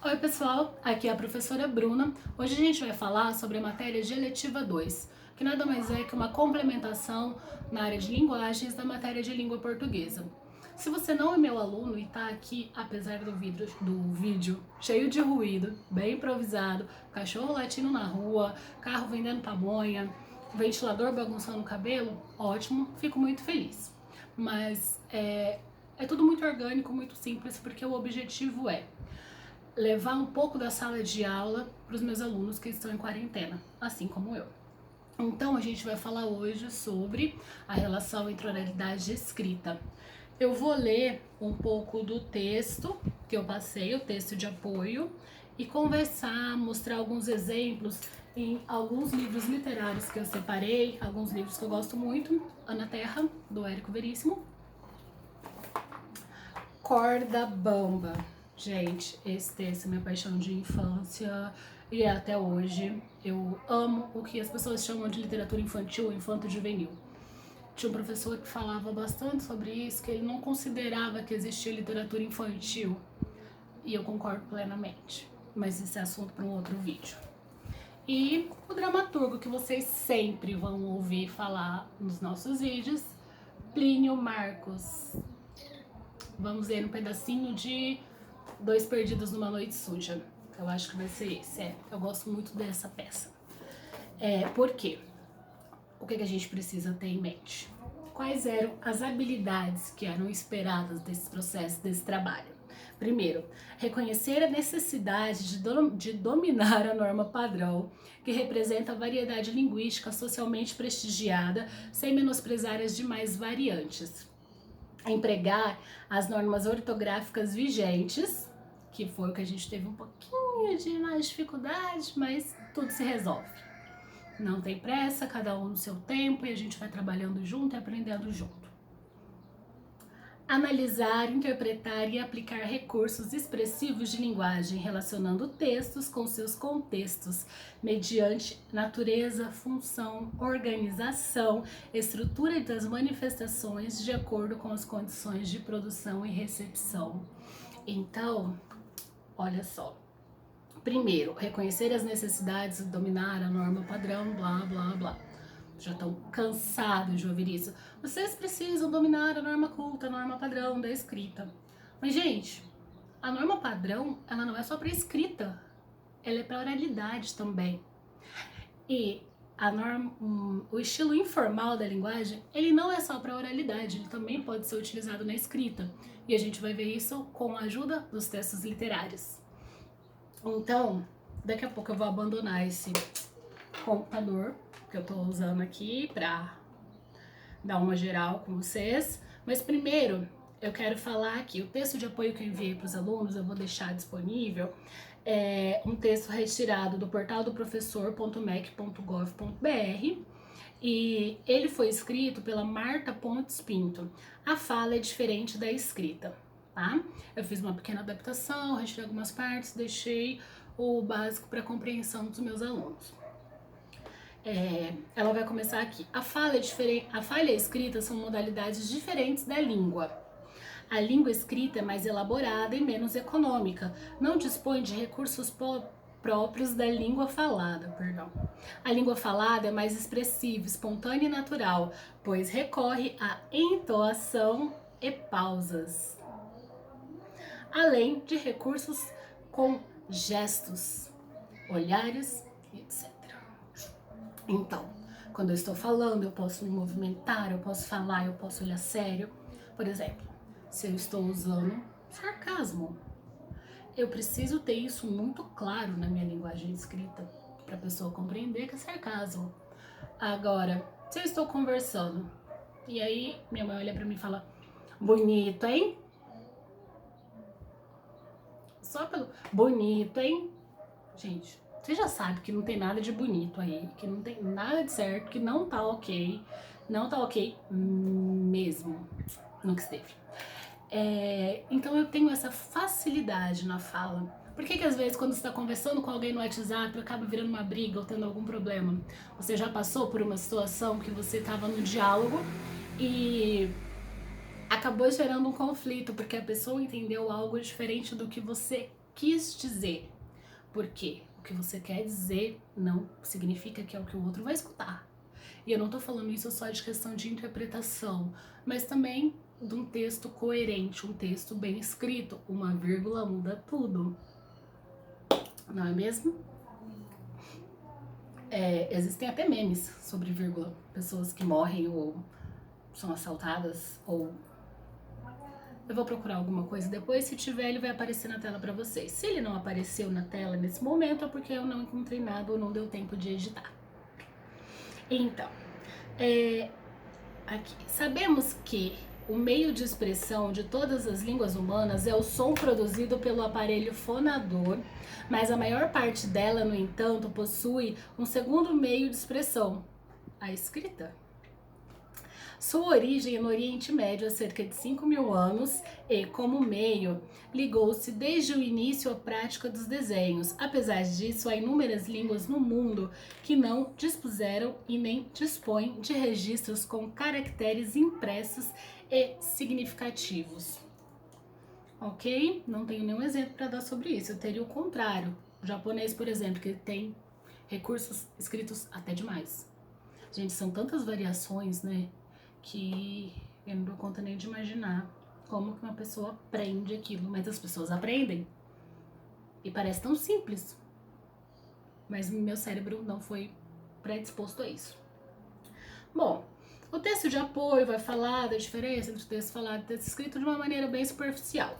Oi pessoal, aqui é a professora Bruna. Hoje a gente vai falar sobre a matéria de eletiva 2, que nada mais é que uma complementação na área de linguagens da matéria de língua portuguesa. Se você não é meu aluno e está aqui, apesar do vídeo cheio de ruído, bem improvisado, cachorro latindo na rua, carro vendendo pamonha, ventilador bagunçando o cabelo, ótimo, fico muito feliz. Mas é tudo muito orgânico, muito simples, porque o objetivo é levar um pouco da sala de aula para os meus alunos que estão em quarentena, assim como eu. Então a gente vai falar hoje sobre a relação entre oralidade e escrita. Eu vou ler um pouco do texto que eu passei, o texto de apoio, e conversar, mostrar alguns exemplos em alguns livros literários que eu separei, alguns livros que eu gosto muito. Ana Terra, do Érico Veríssimo. Corda Bamba. Gente, esse texto é minha paixão de infância e até hoje. Eu amo o que as pessoas chamam de literatura infantil ou infanto-juvenil. Tinha um professor que falava bastante sobre isso, que ele não considerava que existia literatura infantil. E eu concordo plenamente. Mas esse é assunto para um outro vídeo. E o dramaturgo que vocês sempre vão ouvir falar nos nossos vídeos, Plínio Marcos. Vamos ver um pedacinho de Dois Perdidos numa Noite Suja. Eu acho que vai ser esse. Eu gosto muito dessa peça. Por quê? O que a gente precisa ter em mente? Quais eram as habilidades que eram esperadas desse processo, desse trabalho? Primeiro, reconhecer a necessidade de dominar a norma padrão, que representa a variedade linguística socialmente prestigiada, sem menosprezar as demais variantes. Empregar as normas ortográficas vigentes, que foi o que a gente teve um pouquinho de mais dificuldade, mas tudo se resolve. Não tem pressa, cada um no seu tempo, e a gente vai trabalhando junto e aprendendo junto. Analisar, interpretar e aplicar recursos expressivos de linguagem, relacionando textos com seus contextos, mediante natureza, função, organização, estrutura das manifestações de acordo com as condições de produção e recepção. Então, olha só. Primeiro, reconhecer as necessidades, dominar a norma padrão, blá, blá, blá. Já estão cansados de ouvir isso. Vocês precisam dominar a norma culta, a norma padrão da escrita. Mas, gente, a norma padrão, ela não é só para escrita, ela é para oralidade também. E o estilo informal da linguagem, ele não é só para oralidade, ele também pode ser utilizado na escrita. E a gente vai ver isso com a ajuda dos textos literários. Então, daqui a pouco eu vou abandonar esse computador que eu tô usando aqui pra dar uma geral com vocês. Mas primeiro, eu quero falar aqui, o texto de apoio que eu enviei para os alunos, eu vou deixar disponível, é um texto retirado do portal do professor.mec.gov.br e ele foi escrito pela Marta Pontes Pinto. A fala é diferente da escrita, tá? Eu fiz uma pequena adaptação, retirei algumas partes, deixei o básico para compreensão dos meus alunos. Ela vai começar aqui. A fala e a escrita são modalidades diferentes da língua. A língua escrita é mais elaborada e menos econômica, não dispõe de recursos próprios da língua falada, A língua falada é mais expressiva, espontânea e natural, pois recorre à entoação e pausas, além de recursos com gestos, olhares, etc. Então, quando eu estou falando, eu posso me movimentar, eu posso falar, eu posso olhar sério. Por exemplo, se eu estou usando sarcasmo, eu preciso ter isso muito claro na minha linguagem escrita, para a pessoa compreender que é sarcasmo. Agora, se eu estou conversando, e aí minha mãe olha para mim e fala, bonito, hein? Só pelo bonito, hein? Gente, você já sabe que não tem nada de bonito aí, que não tem nada de certo, que não tá ok, não tá ok mesmo, nunca esteve. Então eu tenho essa facilidade na fala. Por que às vezes quando você está conversando com alguém no WhatsApp acaba virando uma briga ou tendo algum problema? Você já passou por uma situação que você estava no diálogo e acabou gerando um conflito porque a pessoa entendeu algo diferente do que você quis dizer. Porque o que você quer dizer não significa que é o que o outro vai escutar. E eu não tô falando isso só de questão de interpretação, mas também de um texto coerente, um texto bem escrito. Uma vírgula muda tudo. Não é mesmo? Existem até memes sobre vírgula. Pessoas que morrem ou são assaltadas ou... Eu vou procurar alguma coisa depois, se tiver ele vai aparecer na tela pra vocês. Se ele não apareceu na tela nesse momento é porque eu não encontrei nada ou não deu tempo de editar. Então, aqui, sabemos que o meio de expressão de todas as línguas humanas é o som produzido pelo aparelho fonador, mas a maior parte dela, no entanto, possui um segundo meio de expressão, a escrita. Sua origem é no Oriente Médio há cerca de 5.000 anos e, como meio, ligou-se desde o início à prática dos desenhos. Apesar disso, há inúmeras línguas no mundo que não dispuseram e nem dispõem de registros com caracteres impressos e significativos. Ok? Não tenho nenhum exemplo para dar sobre isso. Eu teria o contrário. O japonês, por exemplo, que tem recursos escritos até demais. Gente, são tantas variações, né? Que eu não dou conta nem de imaginar como que uma pessoa aprende aquilo. Mas as pessoas aprendem. E parece tão simples. Mas meu cérebro não foi predisposto a isso. Bom, o texto de apoio vai falar da diferença entre o texto falado e o texto escrito de uma maneira bem superficial.